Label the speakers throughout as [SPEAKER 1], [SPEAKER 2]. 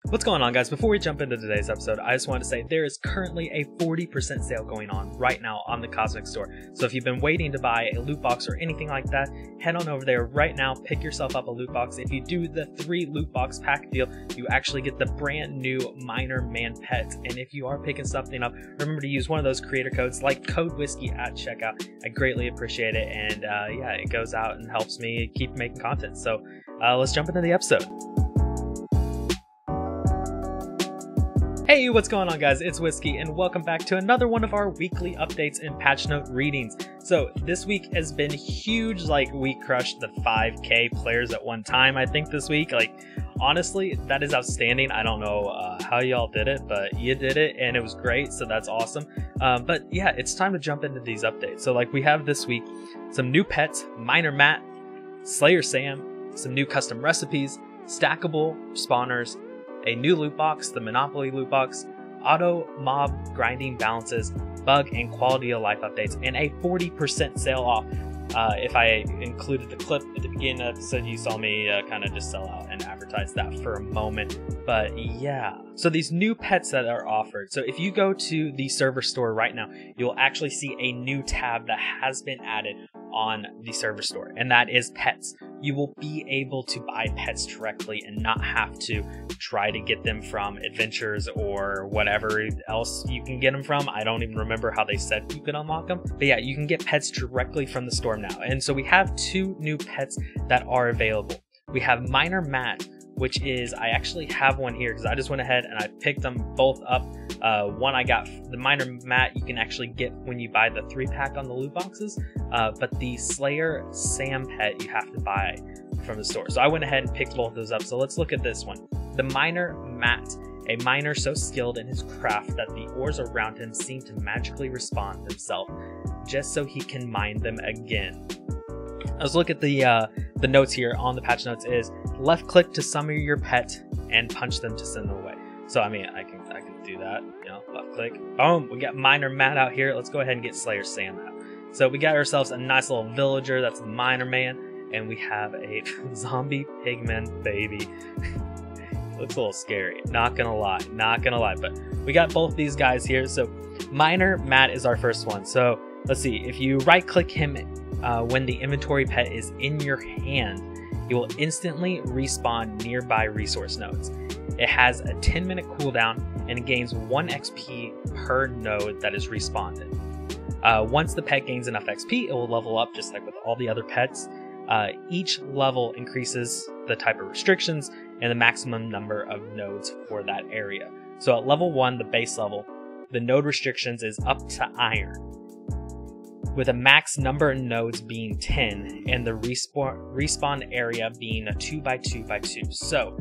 [SPEAKER 1] What's going on, guys? Before we jump into today's episode, I just wanted to say there is currently a 40% sale going on right now on the Cosmic Store. So if you've been waiting to buy a loot box or anything like that, head on over there right now, pick yourself up a loot box. If you do the 3 loot box pack deal, you actually get the brand new Miner Man pet. And if you are picking something up, remember to use one of those creator codes like code whiskey at checkout. I greatly appreciate it, and yeah, it goes out and helps me keep making content. So let's jump into the episode. Hey, what's going on, guys? It's Whiskey, and welcome back to another one of our weekly updates and patch note readings. So this week has been huge. Like, we crushed the 5K players at one time, I think, this week. Like, honestly, that is outstanding. I don't know how y'all did it, but you did it, and it was great, so that's awesome. But yeah, it's time to jump into these updates. So like, we have this week some new pets, Miner Matt, Slayer Sam, some new custom recipes, stackable spawners, a new loot box, the Monopoly loot box, auto mob grinding balances, bug and quality of life updates, and a 40% sale off. If I included the clip at the beginning of the episode, you saw me kind of just sell out and advertise that for a moment. But yeah, so these new pets that are offered. So if you go to the server store right now, you'll actually see a new tab that has been added on the server store, and that is pets. You will be able to buy pets directly and not have to try to get them from adventures or whatever else you can get them from. I don't even remember how they said you could unlock them, but yeah, you can get pets directly from the store now. And so we have 2 new pets that are available. We have Miner Matt, which is, I actually have one here because I just went ahead and I picked them both up. One I got, the Miner Matt, you can actually get when you buy the 3-pack on the loot boxes, but the Slayer Sam pet you have to buy from the store. So I went ahead and picked both of those up. So let's look at this one. The Miner Matt, a miner so skilled in his craft that the ores around him seem to magically respawn themselves just so he can mine them again. Let's look at the notes here on the patch notes. Is left click to summon your pet and punch them to send them away. So I mean, I can do that, you know, left click. Boom, we got Miner Matt out here. Let's go ahead and get Slayer Sam out. So we got ourselves a nice little villager, that's the Miner Man, and we have a zombie pigman baby. Looks a little scary, not gonna lie, but we got both these guys here. So Miner Matt is our first one. So let's see, if you right click him when the inventory pet is in your hand, he will instantly respawn nearby resource nodes. It has a 10-minute cooldown and it gains 1 XP per node that is respawned. Once the pet gains enough XP, it will level up just like with all the other pets. Each level increases the type of restrictions and the maximum number of nodes for that area. So at level 1, the base level, the node restrictions is up to iron, with a max number of nodes being 10 and the respawn area being a 2x2x2. So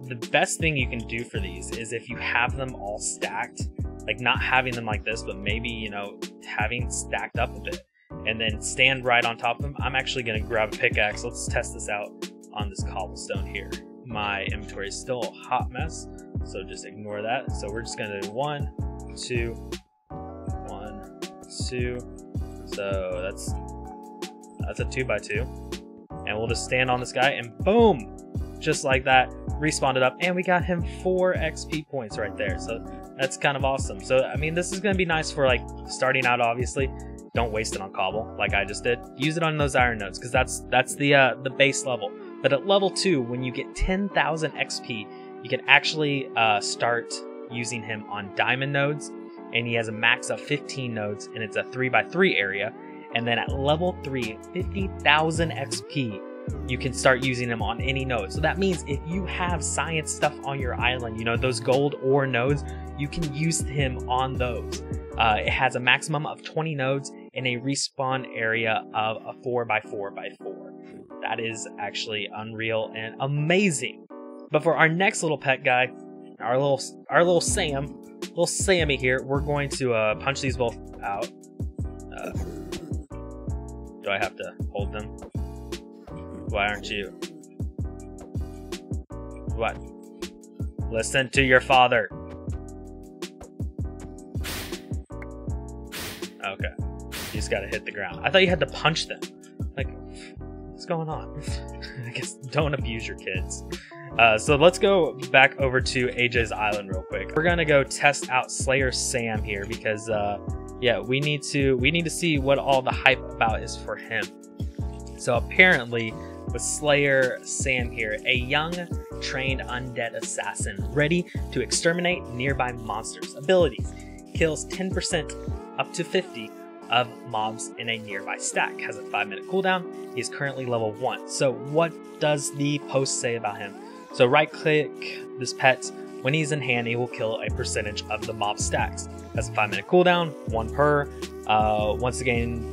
[SPEAKER 1] the best thing you can do for these is if you have them all stacked, like not having them like this, but maybe, you know, having stacked up a bit and then stand right on top of them. I'm actually going to grab a pickaxe. Let's test this out on this cobblestone here. My inventory is still a hot mess, so just ignore that. So we're just going to do 1, 2, 1, 2. So that's a 2x2, and we'll just stand on this guy and boom, just like that, respawned it up, and we got him 4 XP points right there. So that's kind of awesome. So I mean, this is going to be nice for like starting out. Obviously, don't waste it on cobble like I just did. Use it on those iron nodes because that's the base level. But at level 2, when you get 10,000 XP, you can actually start using him on diamond nodes. And he has a max of 15 nodes, and it's a 3x3 area. And then at level 3, 50,000 XP, you can start using him on any node. So that means if you have science stuff on your island, you know, those gold ore nodes, you can use him on those. It has a maximum of 20 nodes and a respawn area of a 4x4x4. That is actually unreal and amazing. But for our next little pet guy, our little Sam, little Sammy here, we're going to punch these both out. Do I have to hold them? Why aren't you? What? Listen to your father. Okay. You just gotta hit the ground. I thought you had to punch them. Like, what's going on? I guess don't abuse your kids. So let's go back over to AJ's island real quick. We're gonna go test out Slayer Sam here because yeah, we need to see what all the hype about is for him. So apparently with Slayer Sam here, a young trained undead assassin ready to exterminate nearby monsters. Abilities: kills 10% up to 50 of mobs in a nearby stack. Has a 5-minute cooldown. He is currently level 1. So what does the post say about him? So right click this pet. When he's in hand, he will kill a percentage of the mob stacks. Has a 5-minute cooldown, 1 per. Once again,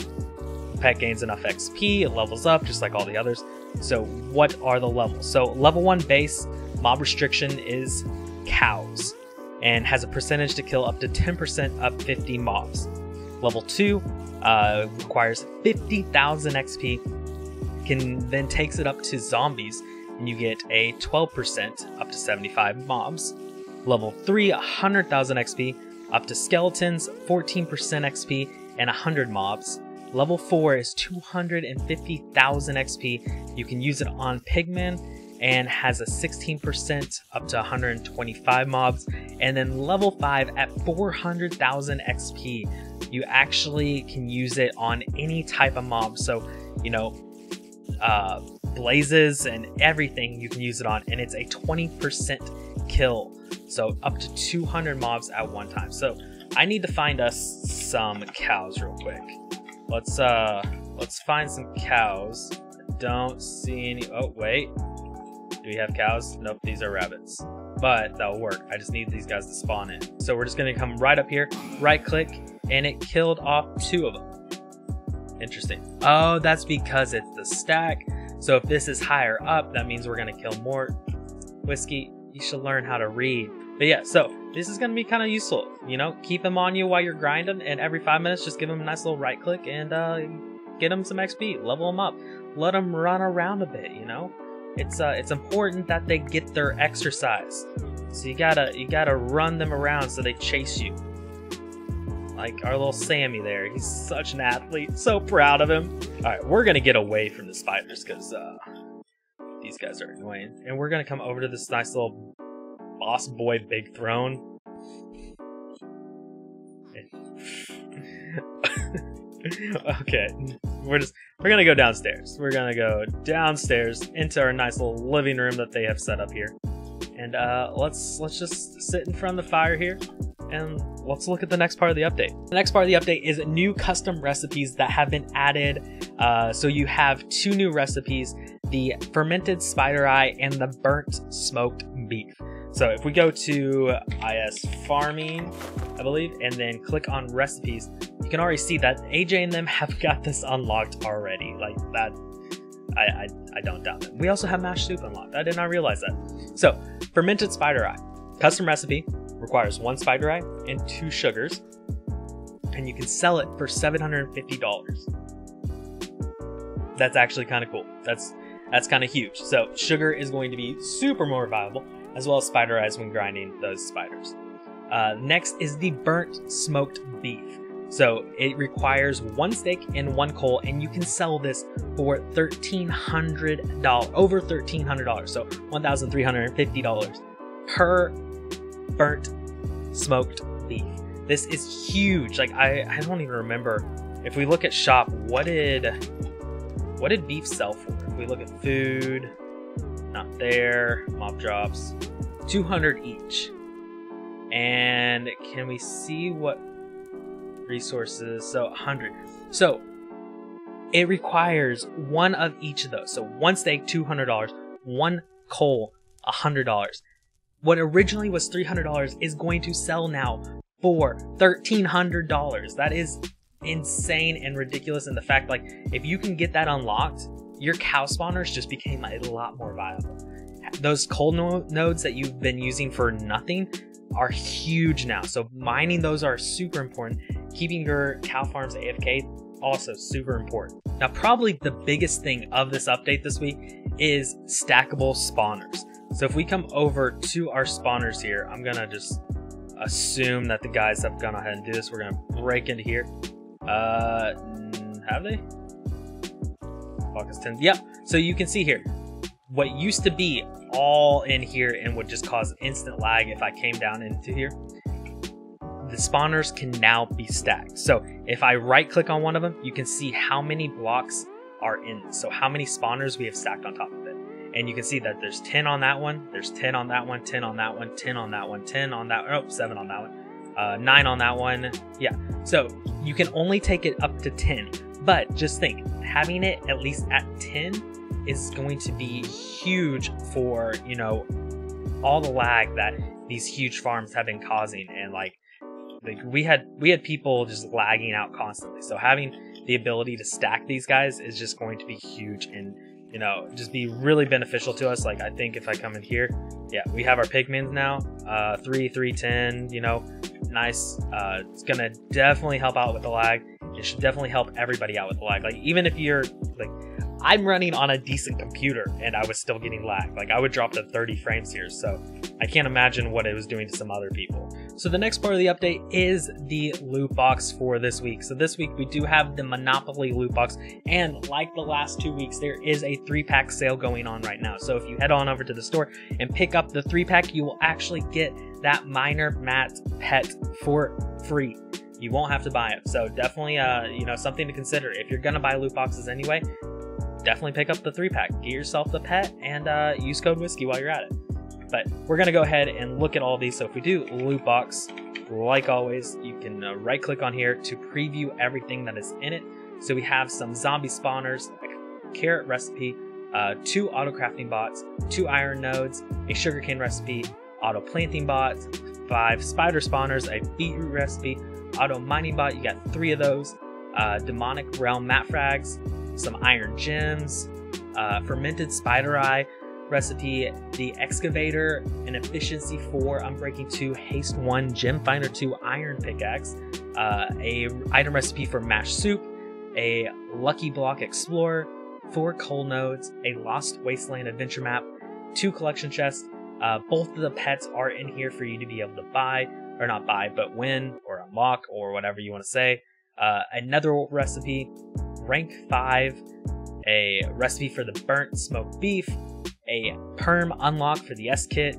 [SPEAKER 1] pet gains enough XP, it levels up just like all the others. So what are the levels? So level 1 base mob restriction is cows and has a percentage to kill up to 10% of 50 mobs. Level 2 requires 50,000 XP, then takes it up to zombies, and you get a 12% up to 75 mobs. Level 3, 100,000 XP, up to skeletons, 14% XP, and 100 mobs. Level 4 is 250,000 XP. You can use it on pigmen and has a 16% up to 125 mobs. And then level 5 at 400,000 XP, you actually can use it on any type of mob. So, you know, blazes and everything you can use it on, and it's a 20% kill. So up to 200 mobs at one time. So I need to find us some cows real quick. Let's find some cows. I don't see any. Oh wait, do we have cows? Nope, these are rabbits, but that'll work. I just need these guys to spawn in. So we're just gonna come right up here, right click, and it killed off 2 of them. Interesting. Oh, that's because it's the stack. So if this is higher up, that means we're gonna kill more. Whiskey, you should learn how to read. But yeah, so this is gonna be kind of useful. You know, keep them on you while you're grinding, and every 5 minutes, just give them a nice little right click and get them some XP, level them up, let them run around a bit. You know, it's important that they get their exercise. So you gotta run them around so they chase you. Like our little Sammy there, he's such an athlete. So proud of him. All right, we're gonna get away from the spiders because these guys are annoying, and we're gonna come over to this nice little boss boy big throne. Okay, we're gonna go downstairs. We're gonna go downstairs into our nice little living room that they have set up here, and let's just sit in front of the fire here, and let's look at the next part of the update. The next part of the update is new custom recipes that have been added. So you have 2 new recipes: the fermented spider eye and the burnt smoked beef. So if we go to IS farming, I believe, and then click on recipes, you can already see that AJ and them have got this unlocked already. Like that, I don't doubt it. We also have mashed soup unlocked. I did not realize that. So fermented spider eye, custom recipe, requires 1 spider eye and 2 sugars, and you can sell it for $750. That's actually kind of cool. That's kind of huge. So sugar is going to be super more valuable, as well as spider eyes when grinding those spiders. Next is the burnt smoked beef. So it requires 1 steak and 1 coal, and you can sell this for $1,300, over $1,300. So $1,350 per burnt smoked beef. This is huge. Like I don't even remember. If we look at shop, what did beef sell for? If we look at food, not there. Mob drops, 200 each. And can we see what resources? So 100. So it requires 1 of each of those. So 1 steak, $200, 1 coal, $100. What originally was $300 is going to sell now for $1,300. That is insane and ridiculous. And the fact, like, if you can get that unlocked, your cow spawners just became a lot more viable. Those coal nodes that you've been using for nothing are huge now. So mining those are super important. Keeping your cow farms AFK, also super important. Now, probably the biggest thing of this update this week is stackable spawners. So if we come over to our spawners here, I'm gonna just assume that the guys have gone ahead and do this. We're gonna break into here. Have they? Focus 10. Yep. So you can see here, what used to be all in here and would just cause instant lag if I came down into here, the spawners can now be stacked. So if I right click on one of them, you can see how many blocks are in, so how many spawners we have stacked on top of it. And you can see that there's 10 on that one, there's 10 on that one, 10 on that one, 10 on that one, 10 on that, oh, 7 on that one, 9 on that one. Yeah, so you can only take it up to 10, but just think, having it at least at 10 is going to be huge for, you know, all the lag that these huge farms have been causing. And like we had people just lagging out constantly, so having the ability to stack these guys is just going to be huge and, you know, just be really beneficial to us. Like I think if I come in here, yeah, we have our pigmins now, 3, 3, 10, you know, nice. It's gonna definitely help out with the lag. It should definitely help everybody out with the lag. Like even if you're like, I'm running on a decent computer and I was still getting lag. Like I would drop to 30 frames here, so I can't imagine what it was doing to some other people. So the next part of the update is the loot box for this week. So this week we do have the Monopoly loot box, and like the last 2 weeks, there is a 3-pack sale going on right now. So if you head on over to the store and pick up the 3-pack, you will actually get that Miner Matt pet for free. You won't have to buy it. So definitely, you know, something to consider. If you're gonna buy loot boxes anyway, definitely pick up the 3-pack. Get yourself the pet and use code whiskey while you're at it. But we're gonna go ahead and look at all these. So if we do loot box, like always, you can right click on here to preview everything that is in it. So we have some zombie spawners, a carrot recipe, 2 auto crafting bots, 2 iron nodes, a sugarcane recipe, auto planting bot, 5 spider spawners, a beetroot recipe, auto mining bot, you got 3 of those, demonic realm mat frags, some iron gems, fermented spider eye recipe, the excavator, an efficiency 4, unbreaking 2, haste 1, gem finder 2, iron pickaxe, a item recipe for mash soup, a lucky block explorer, 4 coal nodes, a lost wasteland adventure map, 2 collection chests. Both of the pets are in here for you to be able to buy, or not buy, but win or unlock or whatever you want to say. Another recipe, rank 5, a recipe for the burnt smoked beef, a perm unlock for the S kit,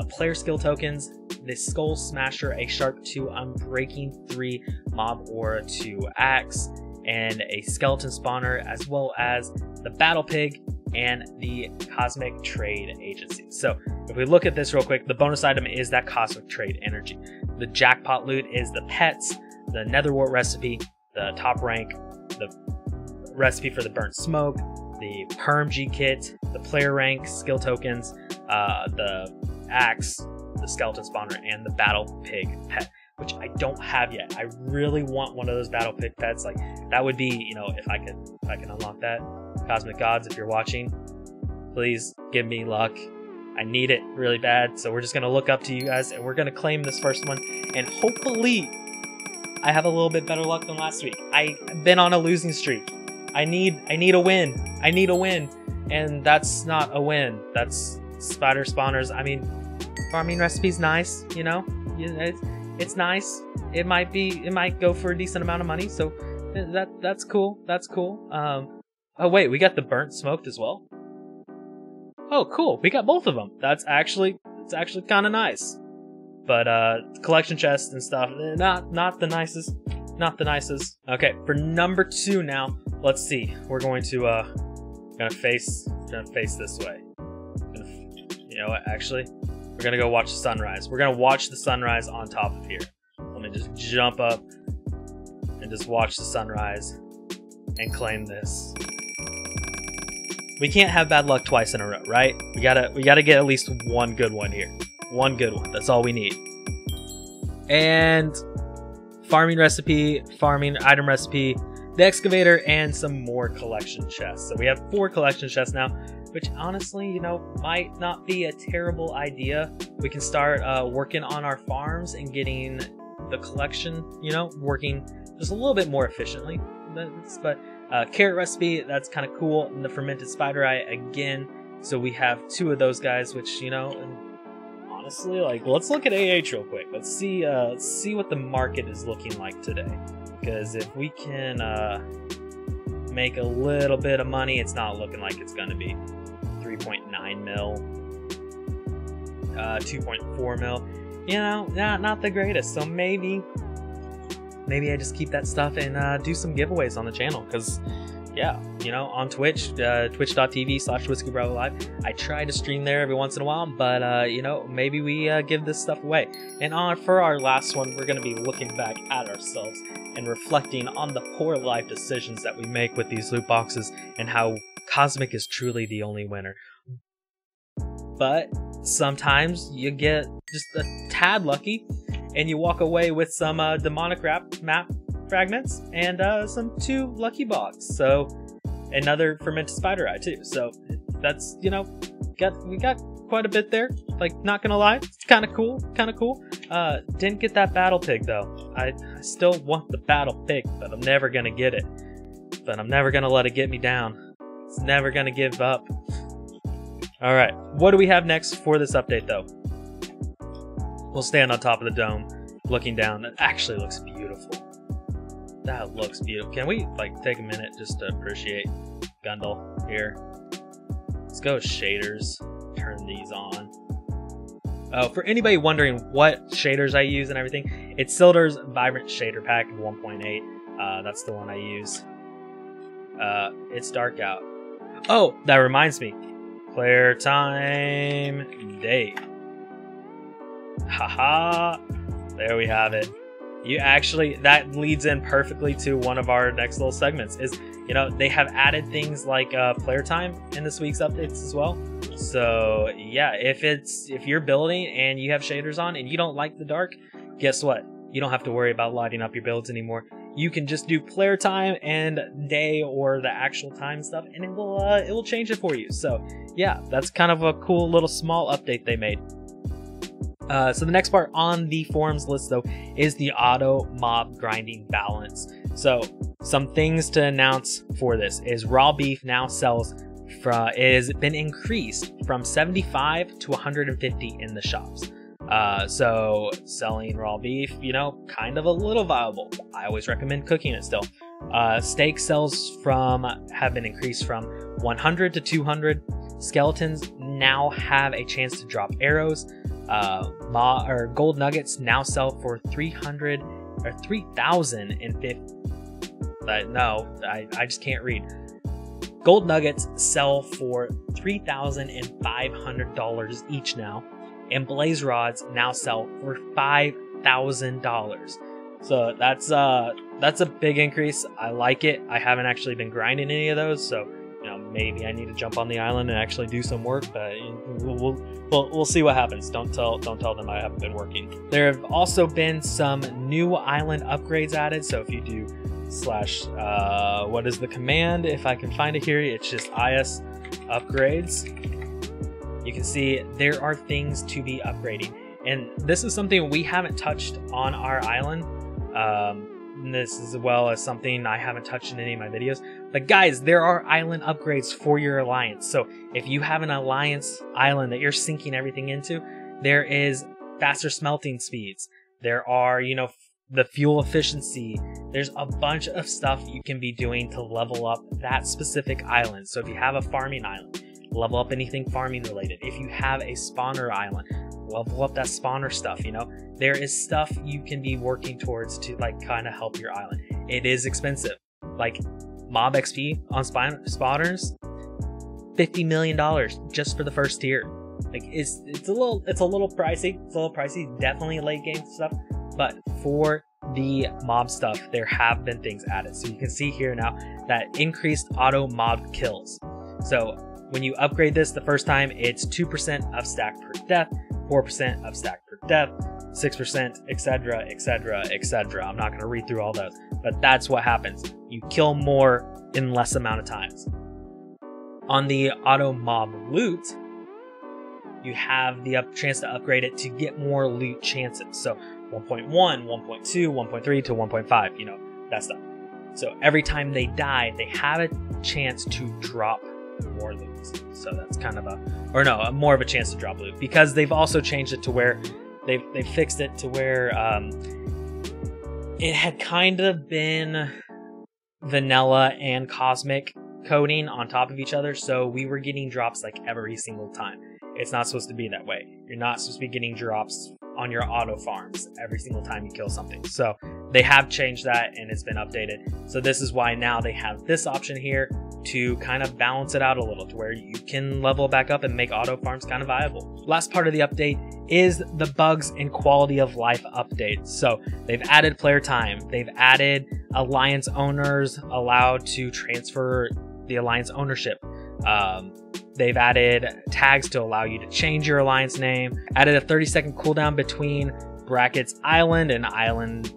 [SPEAKER 1] player skill tokens, the skull smasher, a sharp 2, unbreaking 3, mob aura 2 axe, and a skeleton spawner, as well as the battle pig and the cosmic trade agency. So if we look at this real quick, the bonus item is that cosmic trade energy. The jackpot loot is the pets, the netherwort recipe, the top rank, the recipe for the burnt smoke, the perm G kit, the player rank skill tokens, the axe, the skeleton spawner, and the battle pig pet, which I don't have yet. I really want one of those battle pig pets. Like that would be, you know, if I can unlock that. Cosmic gods, if you're watching, please give me luck. I need it really bad. So we're just gonna look up to you guys and we're gonna claim this first one, and hopefully I have a little bit better luck than last week. I've been on a losing streak. I need a win. I need a win. And that's not a win. That's spider spawners. I mean, farming recipe's nice, you know? It's nice. It might go for a decent amount of money, so that's cool. That's cool. Oh wait, we got the burnt smoked as well. Oh cool, we got both of them. It's actually kind of nice. But collection chests and stuff, not the nicest. Not the nicest. Okay, for number 2 now, let's see. We're going to gonna face this way. You know what? Actually, we're gonna go watch the sunrise. We're gonna watch the sunrise on top of here. Let me just jump up and just watch the sunrise and claim this. We can't have bad luck twice in a row, right? We gotta get at least one good one here. One good one. That's all we need. And farming recipe, farming item recipe, the excavator, and some more collection chests. So we have 4 collection chests now, which honestly, you know, might not be a terrible idea. We can start working on our farms and getting the collection, you know, working just a little bit more efficiently. But carrot recipe, that's kind of cool. And the fermented spider eye again. So we have 2 of those guys, which, you know, and honestly, like, let's look at AH real quick. Let's see what the market is looking like today. Because if we can make a little bit of money, it's not looking like it's going to be. 3 3.9 mil, 2.4 mil. You know, not the greatest. So maybe I just keep that stuff and do some giveaways on the channel, because yeah, you know, on Twitch, twitch.tv/WhiskeyBravoLive. I try to stream there every once in a while, but you know, maybe we give this stuff away. And for our last one, we're going to be looking back at ourselves and reflecting on the poor life decisions that we make with these loot boxes, and how Cosmic is truly the only winner. But sometimes you get just a tad lucky, and you walk away with some demonic map fragments and some 2 lucky box. So another fermented spider eye too. So that's, you know, we got quite a bit there. Like, not gonna lie, it's kind of cool. Didn't get that battle pig though. I still want the battle pig, but I'm never gonna get it. But I'm never gonna let it get me down. It's never gonna give up. All right, what do we have next for this update though? We'll stand on top of the dome, looking down. That actually looks beautiful. That looks beautiful. Can we like take a minute just to appreciate Gundle here? Let's go shaders. Turn these on. Oh, for anybody wondering what shaders I use and everything, it's Sildar's Vibrant Shader Pack 1.8. That's the one I use. It's dark out. Oh, that reminds me. Player time day. Haha. There we have it. You actually, that leads in perfectly to one of our next little segments. Is, you know, they have added things like player time in this week's updates as well. So yeah, if you're building and you have shaders on and you don't like the dark, guess what? You don't have to worry about lighting up your builds anymore. You can just do player time and day, or the actual time stuff, and it will change it for you. So yeah, that's kind of a cool little small update they made. So the next part on the forums list though is the auto mob grinding balance. So some things to announce for this is raw beef now sells from, it has been increased from 75 to 150 in the shops. So selling raw beef, you know, kind of a little viable. I always recommend cooking it still. Steak sells have been increased from 100 to 200. Skeletons now have a chance to drop arrows. Gold nuggets now sell for 300 or 3,050. No, I just can't read. Gold nuggets sell for $3,500 each now, and blaze rods now sell for $5,000. So that's a big increase. I like it. I haven't actually been grinding any of those, so you know, maybe I need to jump on the island and actually do some work, but we'll see what happens. Don't tell them I haven't been working. There have also been some new island upgrades added. So if you do / what is the command? If I can find it here, it's just is upgrades. You can see there are things to be upgrading, and this is something we haven't touched on our island. This as well as something I haven't touched in any of my videos. But guys, there are island upgrades for your alliance. So if you have an alliance island that you're sinking everything into, there is faster smelting speeds. There are, you know, the fuel efficiency. There's a bunch of stuff you can be doing to level up that specific island. So if you have a farming island, level up anything farming related. If you have a spawner island, level up that spawner stuff. You know, there is stuff you can be working towards to like kind of help your island. It is expensive. Like mob XP on spawners, $50 million just for the first tier. Like it's a little pricey. It's a little pricey. Definitely late game stuff. But for the mob stuff, there have been things added. So you can see here now that increased auto mob kills. So when you upgrade this the first time, it's 2% of stack per death, 4% of stack per death, 6%, etc., etc., etc. I'm not going to read through all those, but that's what happens. You kill more in less amount of times. On the auto mob loot, you have the chance to upgrade it to get more loot chances. So 1.1, 1.2, 1.3 to 1.5, you know, that stuff. So every time they die, they have a chance to drop more loot. So that's kind of more of a chance to drop loot, because they've also changed it to where they fixed it to where it had kind of been vanilla and cosmic coding on top of each other, so we were getting drops like every single time. It's not supposed to be that way. You're not supposed to be getting drops on your auto farms every single time you kill something. So they have changed that and it's been updated. So this is why now they have this option here to kind of balance it out a little, to where you can level back up and make auto farms kind of viable. Last part of the update is the bugs and quality of life updates. So they've added player time. They've added alliance owners allowed to transfer the alliance ownership. They've added tags to allow you to change your alliance name, added a 30-second cooldown between brackets island and island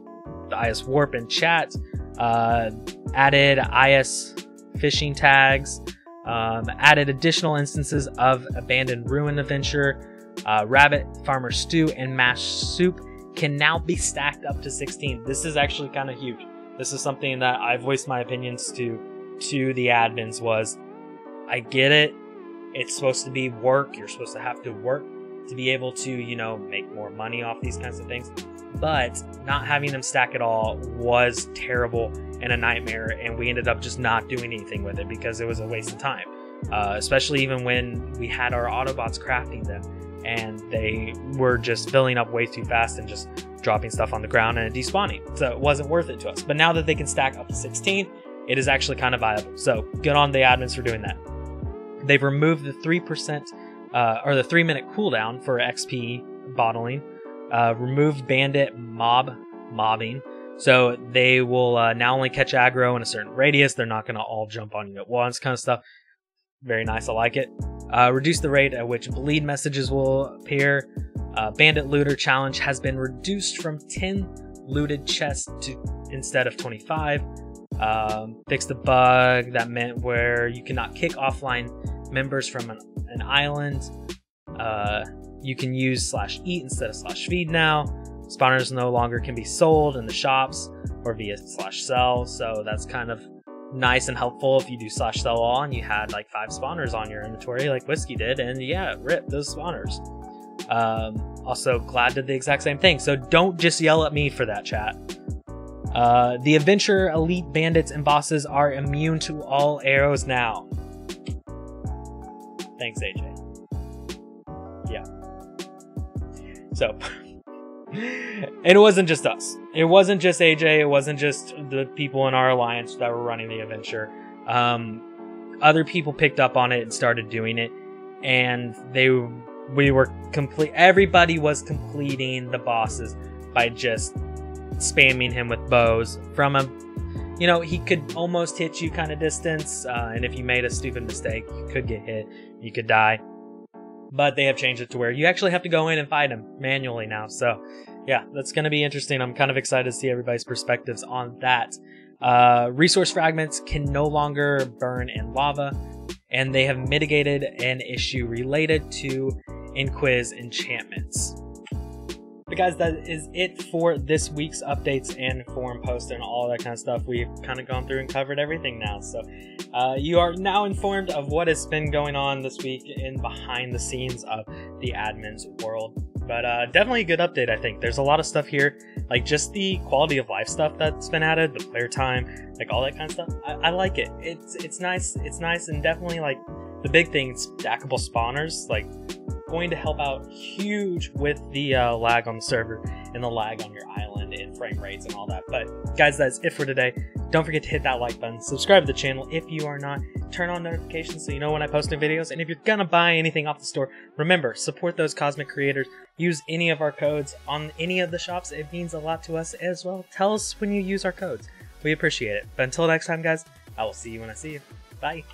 [SPEAKER 1] IS warp and chat, added IS fishing tags, added additional instances of abandoned ruin adventure, rabbit farmer stew and mashed soup can now be stacked up to 16. This is actually kind of huge. This is something that I've voiced my opinions to the admins was, I get it. It's supposed to be work. You're supposed to have to work to be able to, you know, make more money off these kinds of things. But not having them stack at all was terrible and a nightmare, and we ended up just not doing anything with it because it was a waste of time. Especially even when we had our Autobots crafting them, and they were just filling up way too fast and just dropping stuff on the ground and despawning. So it wasn't worth it to us. But now that they can stack up to 16, it is actually kind of viable. So good on the admins for doing that. They've removed the 3% or the 3-minute cooldown for XP bottling, removed bandit mobbing. So they will now only catch aggro in a certain radius. They're not going to all jump on you at once, kind of stuff. Very nice, I like it. Reduce the rate at which bleed messages will appear. Bandit looter challenge has been reduced from 10 looted chests to instead of 25. Fix the bug that meant where you cannot kick offline members from an island. You can use /eat instead of /feed now. Spawners no longer can be sold in the shops or via /sell, so that's kind of nice and helpful if you do /sell all and you had like 5 spawners on your inventory like Whiskey did, and yeah, rip those spawners. Also, Glad did the exact same thing, so don't just yell at me for that, chat. The adventure elite bandits and bosses are immune to all arrows now. Thanks, AJ. Yeah. So, and it wasn't just us. It wasn't just AJ. It wasn't just the people in our alliance that were running the adventure. Other people picked up on it and started doing it, and everybody was completing the bosses by just spamming him with bows from a, you know, he could almost hit you kind of distance, and if you made a stupid mistake, you could get hit, you could die. But they have changed it to where you actually have to go in and fight him manually now. So yeah, that's going to be interesting. I'm kind of excited to see everybody's perspectives on that. Resource fragments can no longer burn in lava, and they have mitigated an issue related to Inquiz enchantments. But guys, that is it for this week's updates and forum post and all that kind of stuff. We've kind of gone through and covered everything now. So you are now informed of what has been going on this week in behind the scenes of the admin's world. But definitely a good update, I think. There's a lot of stuff here, like just the quality of life stuff that's been added, the player time, like all that kind of stuff. I like it. It's nice. It's nice, and definitely like the big thing, stackable spawners, like going to help out huge with the lag on the server and the lag on your island and frame rates and all that. But guys, that's it for today. Don't forget to hit that like button, subscribe to the channel if you are not, turn on notifications so you know when I post new videos, and if you're gonna buy anything off the store, remember, support those cosmic creators. Use any of our codes on any of the shops. It means a lot to us as well. Tell us when you use our codes. We appreciate it. But until next time, guys, I will see you when I see you. Bye.